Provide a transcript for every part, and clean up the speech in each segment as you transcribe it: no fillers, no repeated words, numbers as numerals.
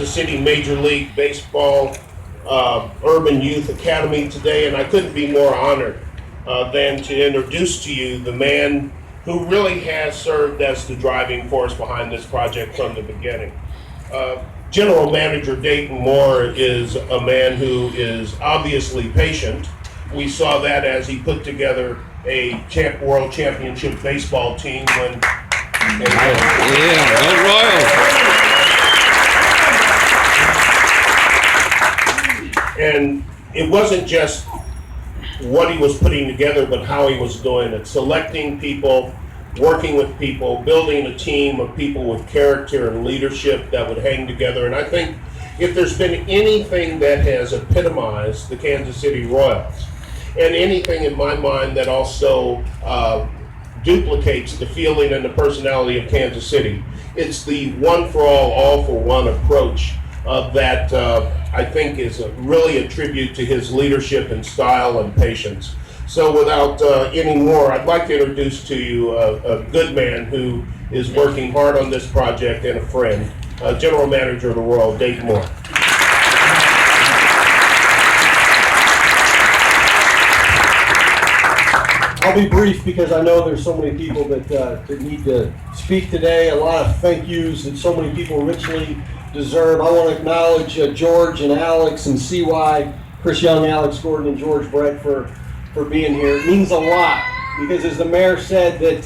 the City Major League Baseball Urban Youth Academy today, and I couldn't be more honored than to introduce to you the man who really has served as the driving force behind this project from the beginning. General Manager Dayton Moore is a man who is obviously patient. We saw that as he put together a World Championship baseball team when... Go Royals! And it wasn't just what he was putting together, but how he was doing it. Selecting people, working with people, building a team of people with character and leadership that would hang together. And I think if there's been anything that has epitomized the Kansas City Royals, and anything in my mind that also duplicates the feeling and the personality of Kansas City, it's the one for all for one approach that I think is really a tribute to his leadership and style and patience. So without any more, I'd like to introduce to you a good man who is working hard on this project and a friend, General Manager of the Royals, Dayton Moore. I'll be brief because I know there's so many people that need to speak today. A lot of thank yous that so many people richly deserve. I want to acknowledge George and Alex and CY, Chris Young, Alex Gordon, and George Brett for being here. It means a lot because, as the mayor said, that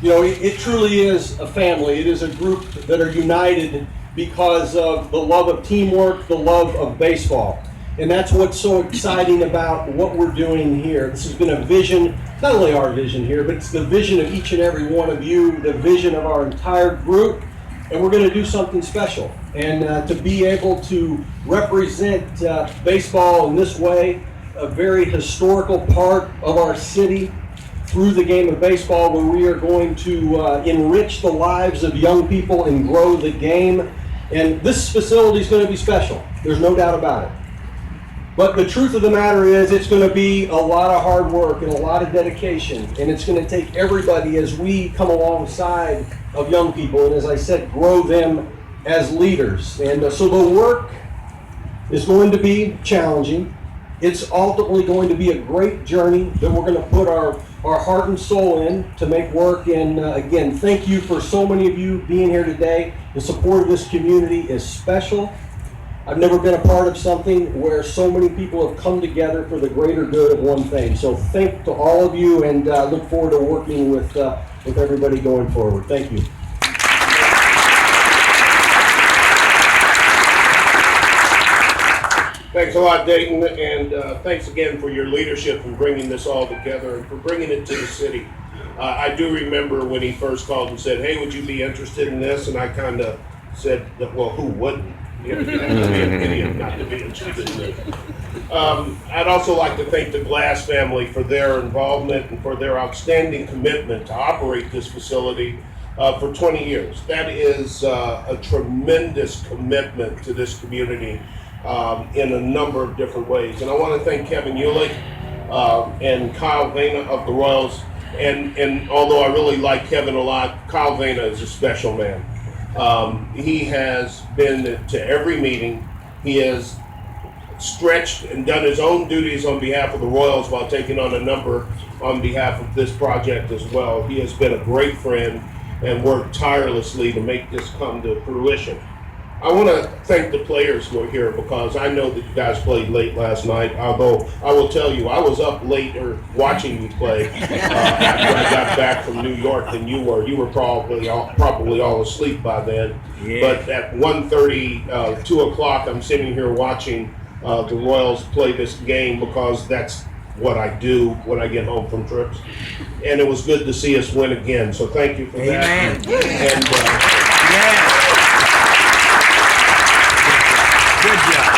it truly is a family. It is a group that are united because of the love of teamwork, the love of baseball. And that's what's so exciting about what we're doing here. This has been a vision, not only our vision here, but it's the vision of each and every one of you, the vision of our entire group. And we're going to do something special. And to be able to represent baseball in this way, a very historical part of our city through the game of baseball, where we are going to enrich the lives of young people and grow the game. And this facility is going to be special. There's no doubt about it. But the truth of the matter is, it's going to be a lot of hard work and a lot of dedication, and it's going to take everybody as we come alongside of young people, and as I said, grow them as leaders. And so the work is going to be challenging. It's ultimately going to be a great journey that we're going to put our heart and soul in to make work. And again, thank you for so many of you being here today. The support of this community is special. I've never been a part of something where so many people have come together for the greater good of one thing. So thank to all of you, and look forward to working with everybody going forward. Thank you. Thanks a lot, Dayton, and thanks again for your leadership in bringing this all together and for bringing it to the city. I do remember when he first called and said, "Hey, would you be interested in this?" And I kind of said, "Well, who wouldn't? You have to be an idiot not to be interested in it." I'd also like to thank the Glass family for their involvement and for their outstanding commitment to operate this facility for 20 years. That is a tremendous commitment to this community in a number of different ways. And I want to thank Kevin Ulick and Kyle Vena of the Royals. And although I really like Kevin a lot, Kyle Vena is a special man. He has been to every meeting. He has stretched and done his own duties on behalf of the Royals while taking on a number on behalf of this project as well. He has been a great friend and worked tirelessly to make this come to fruition. I want to thank the players who are here because I know that you guys played late last night, although I will tell you, I was up later watching you play after I got back from New York than you were. You were probably all asleep by then. Yeah. But at 1:30, 2 o'clock, I'm sitting here watching the Royals play this game because that's what I do when I get home from trips. And it was good to see us win again, so thank you for that. Amen. And, Good job.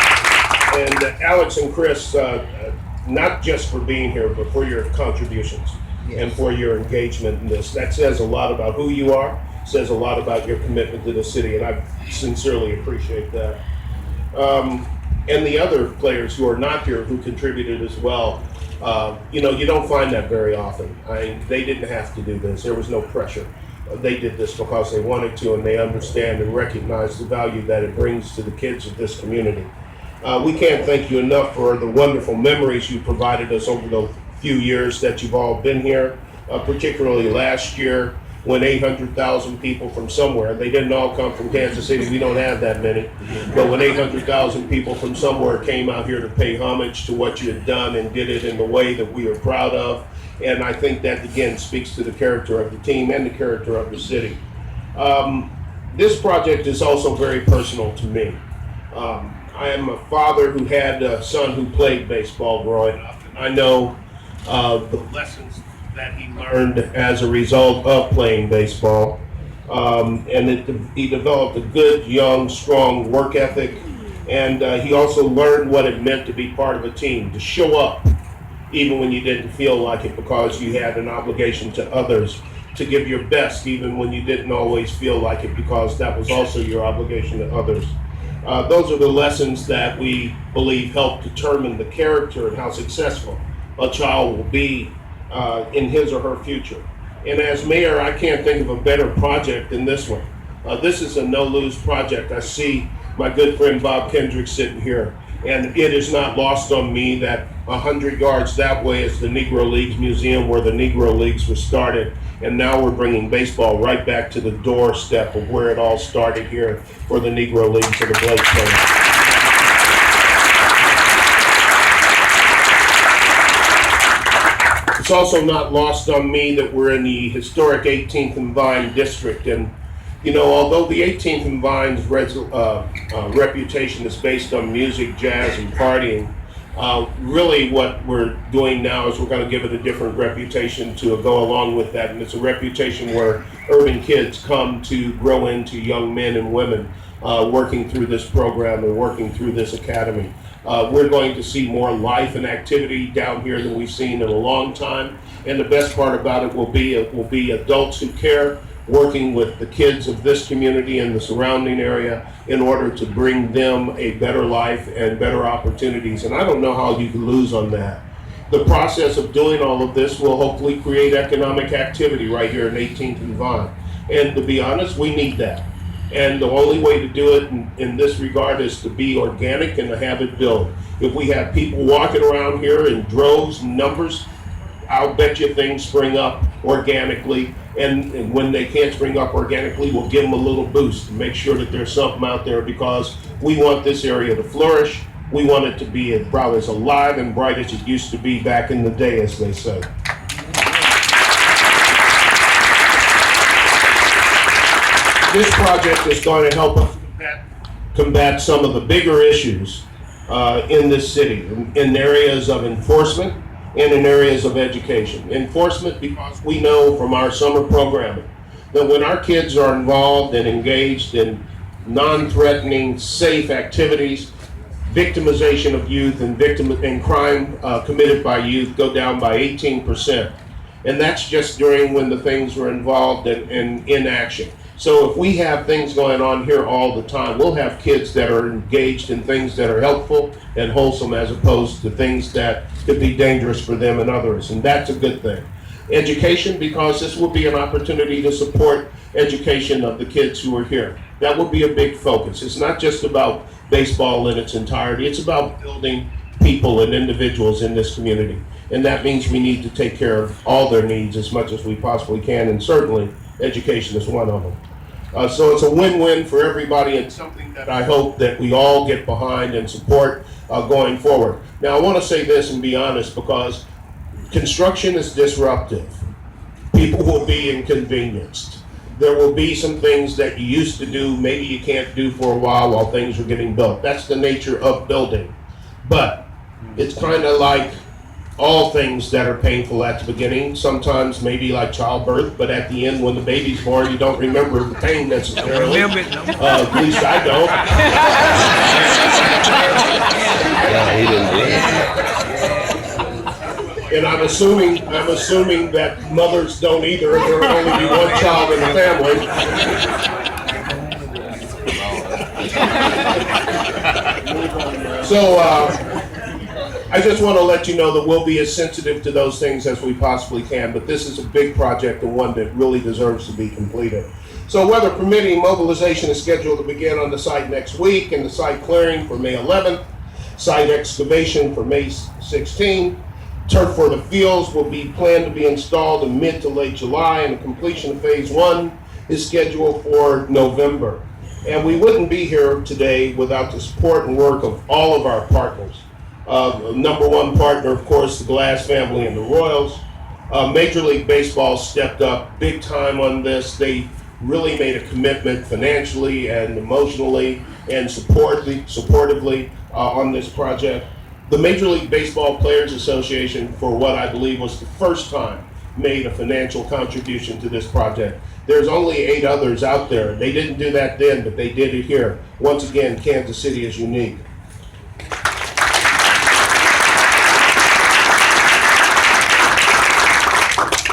And Alex and Chris, not just for being here, but for your contributions and for your engagement in this. That says a lot about who you are, says a lot about your commitment to the city, and I sincerely appreciate that. And the other players who are not here who contributed as well. You don't find that very often. They didn't have to do this. There was no pressure. they did this because they wanted to, and they understand and recognize the value that it brings to the kids of this community. We can't thank you enough for the wonderful memories you provided us over the few years that you've all been here, particularly last year when 800,000 people from somewhere, they didn't all come from Kansas City, we don't have that many, but when 800,000 people from somewhere came out here to pay homage to what you had done and did it in the way that we are proud of. And I think that again speaks to the character of the team and the character of the city. This project is also very personal to me. I am a father who had a son who played baseball growing up. I know the lessons that he learned as a result of playing baseball. He developed a good, young, strong work ethic. And he also learned what it meant to be part of a team, to show up even when you didn't feel like it because you had an obligation to others, to give your best even when you didn't always feel like it because that was also your obligation to others. Those are the lessons that we believe help determine the character and how successful a child will be in his or her future. And as mayor, I can't think of a better project than this one. This is a no-lose project. I see my good friend Bob Kendrick sitting here, and it is not lost on me that 100 yards that way is the Negro Leagues Museum where the Negro Leagues were started, and now we're bringing baseball right back to the doorstep of where it all started here for the Negro Leagues of the Blake family. It's also not lost on me that we're in the historic 18th and Vine district, and you know, although the 18th and Vine's reputation is based on music, jazz, and partying, really what we're doing now is we're going to give it a different reputation to go along with that, and it's a reputation where urban kids come to grow into young men and women working through this program and working through this academy. We're going to see more life and activity down here than we've seen in a long time, and the best part about it will be adults who care, working with the kids of this community and the surrounding area in order to bring them a better life and better opportunities. And I don't know how you can lose on that. The process of doing all of this will hopefully create economic activity right here in 18th and Vine. And to be honest, we need that. And the only way to do it in this regard is to be organic and to have it build. If we have people walking around here in droves and numbers, I'll bet you things spring up organically, and when they can't spring up organically, we'll give them a little boost to make sure that there's something out there because we want this area to flourish. We want it to be probably as alive and bright as it used to be back in the day, as they say. This project is going to help us combat some of the bigger issues in this city, in areas of enforcement, and in areas of education. Enforcement, because we know from our summer programming that when our kids are involved and engaged in non-threatening, safe activities, victimization of youth and crime committed by youth go down by 18%. And that's just during when the things were involved in action. So if we have things going on here all the time, we'll have kids that are engaged in things that are helpful and wholesome as opposed to things that could be dangerous for them and others, and that's a good thing. Education, because this will be an opportunity to support education of the kids who are here. That will be a big focus. It's not just about baseball in its entirety, it's about building people and individuals in this community. And that means we need to take care of all their needs as much as we possibly can, and certainly education is one of them. So it's a win-win for everybody, and something that I hope that we all get behind and support going forward. Now I want to say this and be honest, because construction is disruptive. People will be inconvenienced. There will be some things that you used to do, maybe you can't do for a while things are getting built. That's the nature of building. But it's kind of like all things that are painful at the beginning, sometimes maybe like childbirth, but at the end when the baby's born, you don't remember the pain necessarily. At least I don't. Yeah, he didn't. And I'm assuming that mothers don't either, and there will only be one child in the family. So I just want to let you know that we'll be as sensitive to those things as we possibly can, but this is a big project and one that really deserves to be completed. So weather permitting, mobilization is scheduled to begin on the site next week, and the site clearing for May 11th, site excavation for May 16th. Turf for the fields will be planned to be installed in mid to late July, and the completion of phase 1 is scheduled for November. And we wouldn't be here today without the support and work of all of our partners. Number one partner, of course, the Glass family and the Royals. Major League Baseball stepped up big time on this. They really made a commitment financially and emotionally and supportively on this project. The Major League Baseball Players Association, for what I believe was the first time, made a financial contribution to this project. There's only 8 others out there. They didn't do that then, but they did it here. Once again, Kansas City is unique.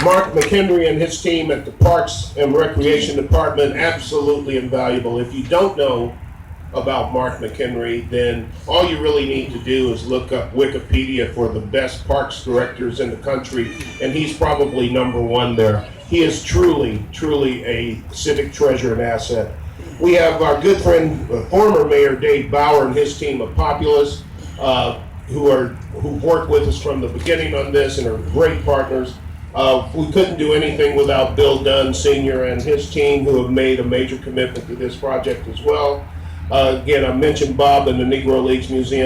Mark McHenry and his team at the Parks and Recreation Department, absolutely invaluable. If you don't know about Mark McHenry, then all you really need to do is look up Wikipedia for the best parks directors in the country, and he's probably number 1 there. He is truly, truly a civic treasure and asset. We have our good friend, former Mayor Dave Bauer and his team of Populous, who've worked with us from the beginning on this and are great partners. We couldn't do anything without Bill Dunn Sr. and his team, who have made a major commitment to this project as well. Again, I mentioned Bob and the Negro Leagues Museum.